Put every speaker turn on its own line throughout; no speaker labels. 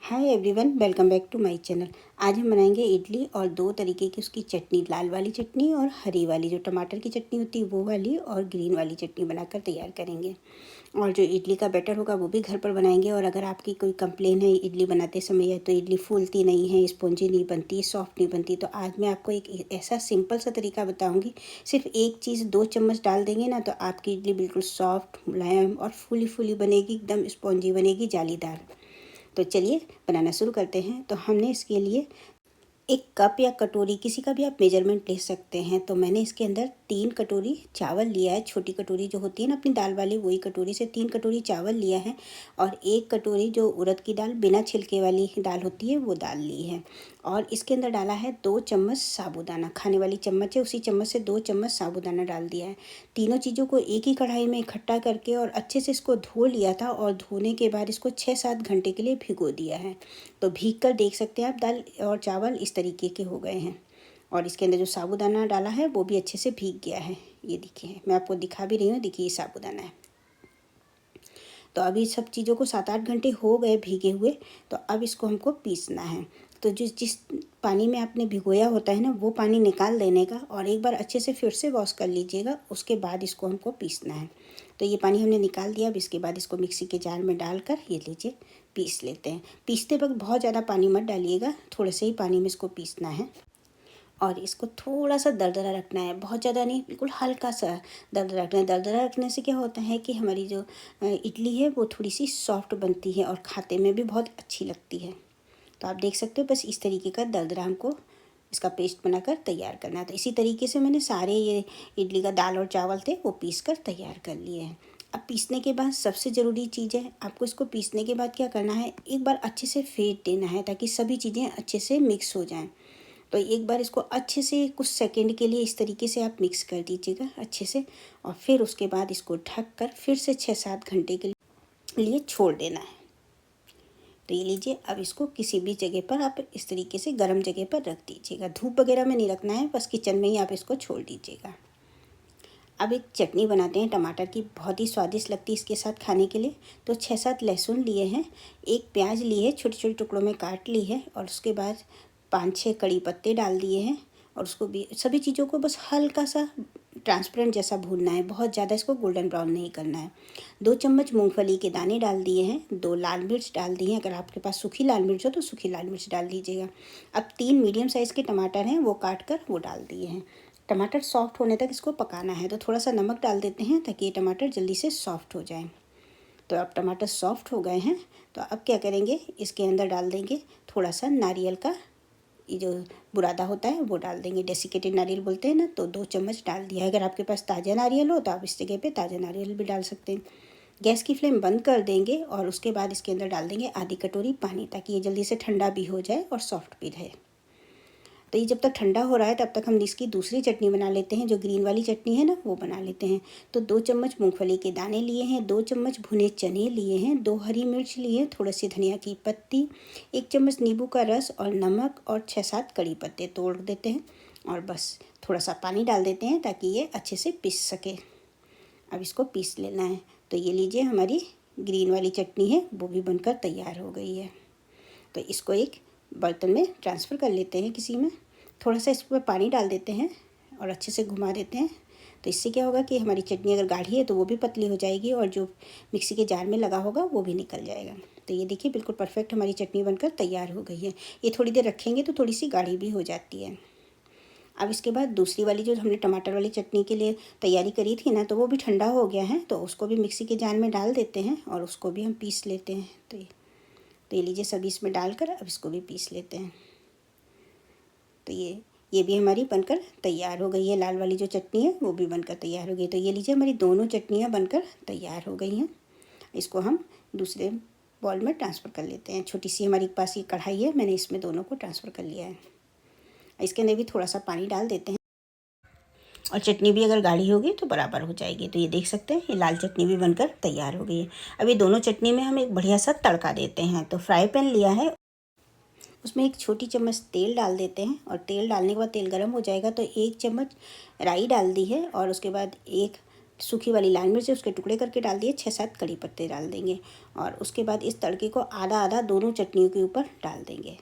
Hi everyone, welcome back to my channel. आज हम बनाएंगे इडली और दो तरीके की उसकी चटनी, लाल वाली चटनी और हरी वाली जो टमाटर की चटनी होती है वो वाली, और ग्रीन वाली चटनी बनाकर तैयार करेंगे। और जो इडली का बैटर होगा वो भी घर पर बनाएंगे। और अगर आपकी कोई कंप्लेन है इडली बनाते समय या तो इडली फूलती नहीं है, स्पॉन्जी नहीं बनती, सॉफ्ट नहीं बनती, तो आज मैं आपको एक ऐसा सिंपल सा तरीका बताऊँगी। सिर्फ एक चीज़ 2 चम्मच डाल देंगे ना, तो आपकी इडली बिल्कुल सॉफ्ट, मुलायम और फूली फूली बनेगी, एकदम स्पॉन्जी बनेगी, जालीदार। तो चलिए बनाना शुरू करते हैं। तो हमने इसके लिए एक कप या कटोरी, किसी का भी आप मेजरमेंट ले सकते हैं। तो मैंने इसके अंदर 3 कटोरी चावल लिया है। छोटी कटोरी जो होती है ना अपनी दाल वाली, वही कटोरी से 3 कटोरी चावल लिया है। और 1 कटोरी जो उड़द की दाल, बिना छिलके वाली दाल होती है, वो दाल ली है। और इसके अंदर डाला है 2 चम्मच साबूदाना, खाने वाली चम्मच है उसी चम्मच से 2 चम्मच साबूदाना डाल दिया है। तीनों चीज़ों को एक ही कढ़ाई में इकट्ठा करके और अच्छे से इसको धो लिया था। और धोने के बाद इसको 6-7 घंटे के लिए भिगो दिया है। तो भीग कर देख सकते हैं आप, दाल और चावल इस तरीके के हो गए हैं। और इसके अंदर जो साबूदाना डाला है वो भी अच्छे से भीग गया है। ये देखिए, मैं आपको दिखा भी रही हूँ, देखिए ये साबूदाना है। तो अभी सब चीज़ों को 7-8 घंटे हो गए भीगे हुए। तो अब इसको हमको पीसना है। तो जिस पानी में आपने भिगोया होता है ना, वो पानी निकाल देने का और एक बार अच्छे से फिर से वॉश कर लीजिएगा। उसके बाद इसको हमको पीसना है। तो ये पानी हमने निकाल दिया। अब इसके बाद इसको मिक्सी के जार में डालकर ये लीजिए पीस लेते हैं। पीसते वक्त बहुत ज़्यादा पानी मत डालिएगा, थोड़े से ही पानी में इसको पीसना है। और इसको थोड़ा सा दरदरा रखना है, बहुत ज़्यादा नहीं, बिल्कुल हल्का सा दरदरा रखना है। दरदरा रखने से क्या होता है कि हमारी जो इडली है वो थोड़ी सी सॉफ्ट बनती है और खाते में भी बहुत अच्छी लगती है। तो आप देख सकते हो, बस इस तरीके का दरदरा हमको इसका पेस्ट बनाकर तैयार करना है। तो इसी तरीके से मैंने सारे ये इडली का दाल और चावल थे वो पीस कर तैयार कर लिए हैं। अब पीसने के बाद सबसे ज़रूरी चीज़ है, आपको इसको पीसने के बाद क्या करना है, एक बार अच्छे से फेंट देना है ताकि सभी चीज़ें अच्छे से मिक्स हो जाएं। तो एक बार इसको अच्छे से कुछ सेकंड के लिए इस तरीके से आप मिक्स कर दीजिएगा अच्छे से। और फिर उसके बाद इसको ढक कर फिर से 6-7 घंटे के लिए छोड़ देना है। तो ये लीजिए, अब इसको किसी भी जगह पर आप इस तरीके से गर्म जगह पर रख दीजिएगा। धूप वगैरह में नहीं रखना है, बस किचन में ही आप इसको छोड़ दीजिएगा। अब एक चटनी बनाते हैं टमाटर की, बहुत ही स्वादिष्ट लगती है इसके साथ खाने के लिए। तो 6-7 लहसुन लिए हैं, 1 प्याज लिए है, छोटे छोटे टुकड़ों में काट ली है। और उसके बाद 5-6 कड़ी पत्ते डाल दिए हैं। और उसको भी, सभी चीज़ों को बस हल्का सा ट्रांसपेरेंट जैसा भूनना है, बहुत ज़्यादा इसको गोल्डन ब्राउन नहीं करना है। 2 चम्मच मूंगफली के दाने डाल दिए हैं। 2 लाल मिर्च डाल दी हैं, अगर आपके पास सूखी लाल मिर्च हो तो सूखी लाल मिर्च डाल दीजिएगा। अब 3 मीडियम साइज़ के टमाटर हैं, वो काट कर वो डाल दिए हैं। टमाटर सॉफ्ट होने तक इसको पकाना है। तो थोड़ा सा नमक डाल देते हैं ताकि ये टमाटर जल्दी से सॉफ्ट हो जाए। तो अब टमाटर सॉफ्ट हो गए हैं। तो अब क्या करेंगे, इसके अंदर डाल देंगे थोड़ा सा नारियल का, ये जो बुरादा होता है वो डाल देंगे, डेसिकेटेड नारियल बोलते हैं ना, तो 2 चम्मच डाल दिया है। अगर आपके पास ताज़ा नारियल हो तो आप इस जगह पे ताज़ा नारियल भी डाल सकते हैं। गैस की फ्लेम बंद कर देंगे और उसके बाद इसके अंदर डाल देंगे आधी कटोरी पानी, ताकि ये जल्दी से ठंडा भी हो जाए और सॉफ्ट भी रहे। तो ये जब तक ठंडा हो रहा है तब तक हम इसकी दूसरी चटनी बना लेते हैं, जो ग्रीन वाली चटनी है ना, वो बना लेते हैं। तो 2 चम्मच मूंगफली के दाने लिए हैं, 2 चम्मच भुने चने लिए हैं, 2 हरी मिर्च लिए हैं, थोड़ी सी धनिया की पत्ती, 1 चम्मच नींबू का रस और नमक, और 6-7 कड़ी पत्ते तोड़ देते हैं। और बस थोड़ा सा पानी डाल देते हैं ताकि ये अच्छे से पीस सके। अब इसको पीस लेना है। तो ये लीजिए, हमारी ग्रीन वाली चटनी है वो भी बनकर तैयार हो गई है। तो इसको एक बर्तन में ट्रांसफ़र कर लेते हैं किसी में। थोड़ा सा इस पर पानी डाल देते हैं और अच्छे से घुमा देते हैं। तो इससे क्या होगा कि हमारी चटनी अगर गाढ़ी है तो वो भी पतली हो जाएगी, और जो मिक्सी के जार में लगा होगा वो भी निकल जाएगा। तो ये देखिए, बिल्कुल परफेक्ट हमारी चटनी बनकर तैयार हो गई है। ये थोड़ी देर रखेंगे तो थोड़ी सी गाढ़ी भी हो जाती है। अब इसके बाद दूसरी वाली जो हमने टमाटर वाली चटनी के लिए तैयारी करी थी ना, तो वो भी ठंडा हो गया है। तो उसको भी मिक्सी के जार में डाल देते हैं और उसको भी हम पीस लेते हैं। तो ये लीजिए, सभी इसमें डालकर अब इसको भी पीस लेते हैं। तो ये भी हमारी बनकर तैयार हो गई है। लाल वाली जो चटनी है वो भी बनकर तैयार हो गई। तो ये लीजिए, हमारी दोनों चटनियाँ बनकर तैयार हो गई हैं। इसको हम दूसरे बॉल में ट्रांसफ़र कर लेते हैं। छोटी सी हमारे पास ये कढ़ाई है, मैंने इसमें दोनों को ट्रांसफ़र कर लिया है। इसके अंदर भी थोड़ा सा पानी डाल देते हैं, और चटनी भी अगर गाढ़ी होगी तो बराबर हो जाएगी। तो ये देख सकते हैं, ये लाल चटनी भी बनकर तैयार हो गई है। अब ये दोनों चटनी में हम एक बढ़िया सा तड़का देते हैं। तो फ्राई पैन लिया है, उसमें 1 छोटी चम्मच तेल डाल देते हैं। और तेल डालने के बाद तेल गर्म हो जाएगा तो 1 चम्मच राई डाल दी है। और उसके बाद 1 सूखी वाली लाल मिर्च उसके टुकड़े करके डाल दिए, 6-7 कड़ी पत्ते डाल देंगे और उसके बाद इस तड़के को आधा आधा दोनों चटनियों के ऊपर डाल देंगे।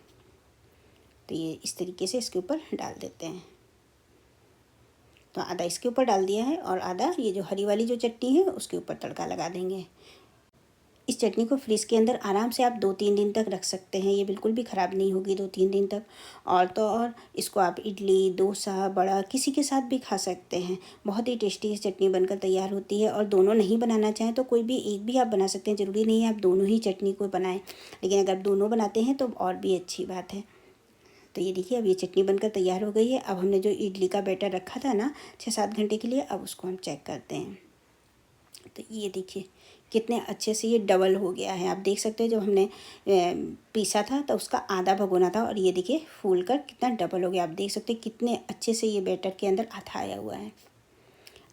तो ये इस तरीके से इसके ऊपर डाल देते हैं। तो आधा इसके ऊपर डाल दिया है और आधा ये जो हरी वाली जो चटनी है उसके ऊपर तड़का लगा देंगे। इस चटनी को फ्रिज के अंदर आराम से आप 2-3 दिन तक रख सकते हैं, ये बिल्कुल भी ख़राब नहीं होगी 2-3 दिन तक। और तो और इसको आप इडली, डोसा, बड़ा किसी के साथ भी खा सकते हैं। बहुत ही टेस्टी ये चटनी बनकर तैयार होती है। और दोनों नहीं बनाना चाहें तो कोई भी एक भी आप बना सकते हैं, ज़रूरी नहीं है आप दोनों ही चटनी को बनाएं, लेकिन अगर आप दोनों बनाते हैं तो और भी अच्छी बात है। तो ये देखिए अब ये चटनी बनकर तैयार हो गई है। अब हमने जो इडली का बैटर रखा था ना 6-7 घंटे के लिए, अब उसको हम चेक करते हैं। तो ये देखिए कितने अच्छे से ये डबल हो गया है। आप देख सकते हैं जब हमने पीसा था तो उसका आधा भगोना था और ये देखिए फूल कर कितना डबल हो गया। आप देख सकते हैं कितने अच्छे से ये बैटर के अंदर आधा आया हुआ है।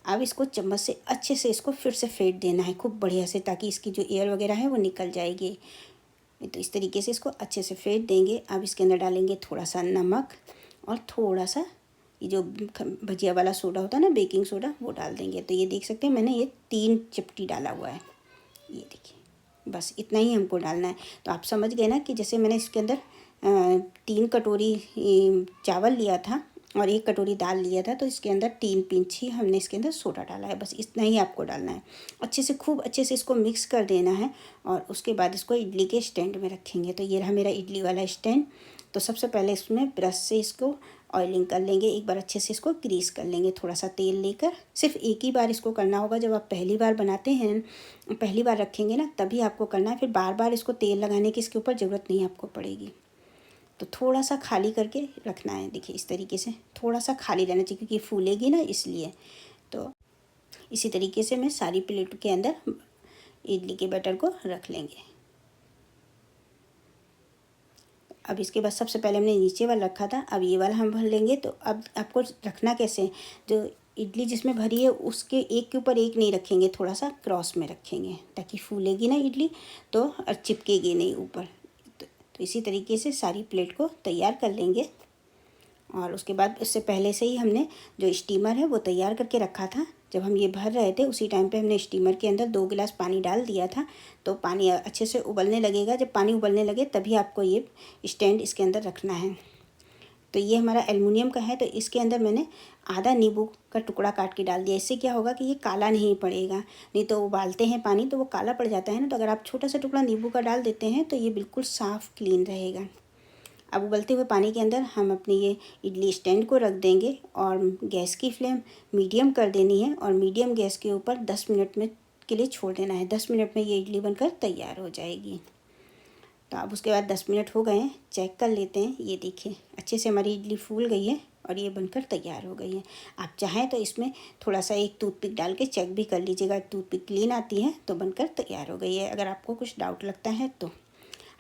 अब इसको चम्मच से अच्छे से इसको फिर से फेंट देना है खूब बढ़िया से, ताकि इसकी जो एयर वगैरह है वो निकल जाएगी। तो इस तरीके से इसको अच्छे से फेंट देंगे। अब इसके अंदर डालेंगे थोड़ा सा नमक और थोड़ा सा ये जो भजिया वाला सोडा होता है ना, बेकिंग सोडा, वो डाल देंगे। तो ये देख सकते हैं मैंने ये 3 चिपटी डाला हुआ है। ये देखिए बस इतना ही हमको डालना है। तो आप समझ गए ना कि जैसे मैंने इसके अंदर 3 कटोरी चावल लिया था और 1 कटोरी दाल लिया था, तो इसके अंदर 3 पिंच ही हमने इसके अंदर सोडा डाला है। बस इतना ही आपको डालना है। अच्छे से खूब अच्छे से इसको मिक्स कर देना है और उसके बाद इसको इडली के स्टैंड में रखेंगे। तो ये रहा मेरा इडली वाला स्टैंड। तो सबसे पहले इसमें ब्रश से इसको ऑयलिंग कर लेंगे, एक बार अच्छे से इसको ग्रीस कर लेंगे। थोड़ा सा तेल लेकर सिर्फ एक ही बार इसको करना होगा। जब आप पहली बार बनाते हैं, पहली बार रखेंगे ना, तभी आपको करना है। फिर बार बार इसको तेल लगाने की इसके ऊपर ज़रूरत नहीं आपको पड़ेगी। तो थोड़ा सा खाली करके रखना है। देखिए इस तरीके से थोड़ा सा खाली रहना चाहिए क्योंकि फूलेगी ना, इसलिए। तो इसी तरीके से मैं सारी प्लेट के अंदर इडली के बैटर को रख लेंगे। अब इसके बाद सबसे पहले हमने नीचे वाला रखा था, अब ये वाला हम भर लेंगे। तो अब आपको रखना कैसे, जो इडली जिसमें भरी है उसके एक के ऊपर एक नहीं रखेंगे, थोड़ा सा क्रॉस में रखेंगे ताकि फूलेगी ना इडली तो और चिपकेगी नहीं ऊपर। तो इसी तरीके से सारी प्लेट को तैयार कर लेंगे। और उसके बाद इससे पहले से ही हमने जो स्टीमर है वो तैयार करके रखा था। जब हम ये भर रहे थे उसी टाइम पे हमने स्टीमर के अंदर 2 गिलास पानी डाल दिया था। तो पानी अच्छे से उबलने लगेगा। जब पानी उबलने लगे तभी आपको ये स्टैंड इसके अंदर रखना है। तो ये हमारा एल्युमिनियम का है, तो इसके अंदर मैंने आधा नींबू का टुकड़ा काट के डाल दिया। इससे क्या होगा कि ये काला नहीं पड़ेगा। नहीं तो उबालते हैं पानी तो वो काला पड़ जाता है ना। तो अगर आप छोटा सा टुकड़ा नींबू का डाल देते हैं तो ये बिल्कुल साफ़ क्लीन रहेगा। अब उबलते हुए पानी के अंदर हम अपनी ये इडली स्टैंड को रख देंगे और गैस की फ्लेम मीडियम कर देनी है और मीडियम गैस के ऊपर 10 मिनट में के लिए छोड़ देना है। 10 मिनट में ये इडली बनकर तैयार हो जाएगी। तो अब उसके बाद 10 मिनट हो गए हैं, चेक कर लेते हैं। ये देखिए अच्छे से हमारी इडली फूल गई है और ये बनकर तैयार हो गई है। आप चाहें तो इसमें थोड़ा सा एक टूथपिक डाल के चेक भी कर लीजिएगा। टूथपिक क्लीन आती है तो बनकर तैयार हो गई है। अगर आपको कुछ डाउट लगता है तो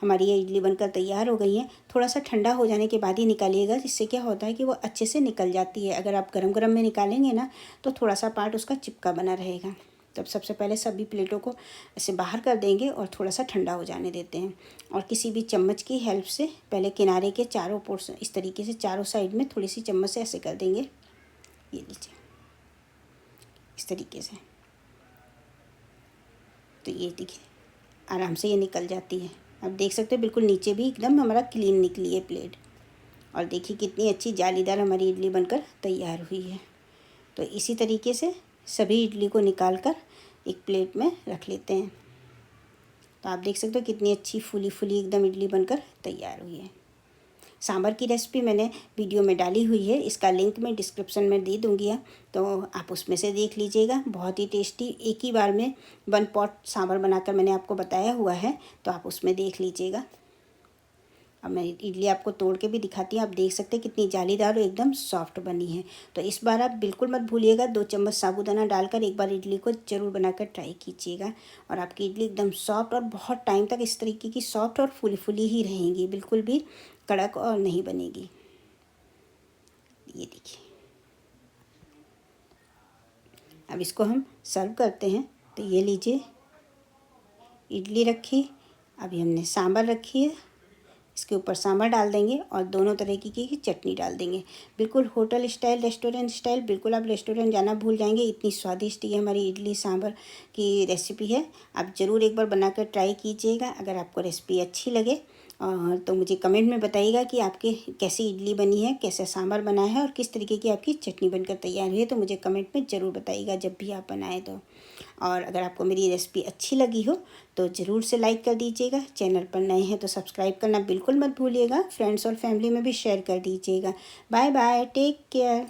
हमारी ये इडली बनकर तैयार हो गई है। थोड़ा सा ठंडा हो जाने के बाद ही निकालिएगा, जिससे क्या होता है कि वो अच्छे से निकल जाती है। अगर आप गरम गरम में निकालेंगे ना तो थोड़ा सा पार्ट उसका चिपका बना रहेगा। तब सबसे पहले सभी प्लेटों को ऐसे बाहर कर देंगे और थोड़ा सा ठंडा हो जाने देते हैं। और किसी भी चम्मच की हेल्प से पहले किनारे के चारों पोर्शन इस तरीके से चारों साइड में थोड़ी सी चम्मच से ऐसे कर देंगे। ये लीजिए इस तरीके से। तो ये देखिए आराम से ये निकल जाती है। आप देख सकते हो बिल्कुल नीचे भी एकदम हमारा क्लीन निकली है प्लेट। और देखिए कितनी अच्छी जालीदार हमारी इडली बनकर तैयार हुई है। तो इसी तरीके से सभी इडली को निकाल कर एक प्लेट में रख लेते हैं। तो आप देख सकते हो कितनी अच्छी फूली फूली एकदम इडली बनकर तैयार हुई है। सांभर की रेसिपी मैंने वीडियो में डाली हुई है, इसका लिंक मैं डिस्क्रिप्शन में दे दूँगी, तो आप उसमें से देख लीजिएगा। बहुत ही टेस्टी, एक ही बार में 1 पॉट सांभर बनाकर मैंने आपको बताया हुआ है, तो आप उसमें देख लीजिएगा। अब मैं इडली आपको तोड़ के भी दिखाती हूँ। आप देख सकते हैं कितनी जालीदार और एकदम सॉफ्ट बनी है। तो इस बार आप बिल्कुल मत भूलिएगा 2 चम्मच साबूदाना डालकर एक बार इडली को ज़रूर बनाकर ट्राई कीजिएगा। और आपकी इडली एकदम सॉफ्ट और बहुत टाइम तक इस तरीके की सॉफ्ट और फूली फूली ही रहेंगी, बिल्कुल भी कड़क और नहीं बनेगी। ये देखिए अब इसको हम सर्व करते हैं। तो ये लीजिए इडली रखी, अभी हमने सांभर रखी है, इसके ऊपर सांभर डाल देंगे और दोनों तरीके की चटनी डाल देंगे। बिल्कुल होटल स्टाइल, रेस्टोरेंट स्टाइल, बिल्कुल आप रेस्टोरेंट जाना भूल जाएंगे, इतनी स्वादिष्ट ये हमारी इडली सांभर की रेसिपी है। आप ज़रूर एक बार बनाकर ट्राई कीजिएगा। अगर आपको रेसिपी अच्छी लगे और तो मुझे कमेंट में बताइएगा कि आपके कैसी इडली बनी है, कैसे सांभर बना है और किस तरीके की आपकी चटनी बनकर तैयार हुई है। तो मुझे कमेंट में ज़रूर बताइएगा जब भी आप बनाएं तो। और अगर आपको मेरी रेसिपी अच्छी लगी हो तो ज़रूर से लाइक कर दीजिएगा। चैनल पर नए हैं तो सब्सक्राइब करना बिल्कुल मत भूलिएगा। फ्रेंड्स और फैमिली में भी शेयर कर दीजिएगा। Bye bye, take care.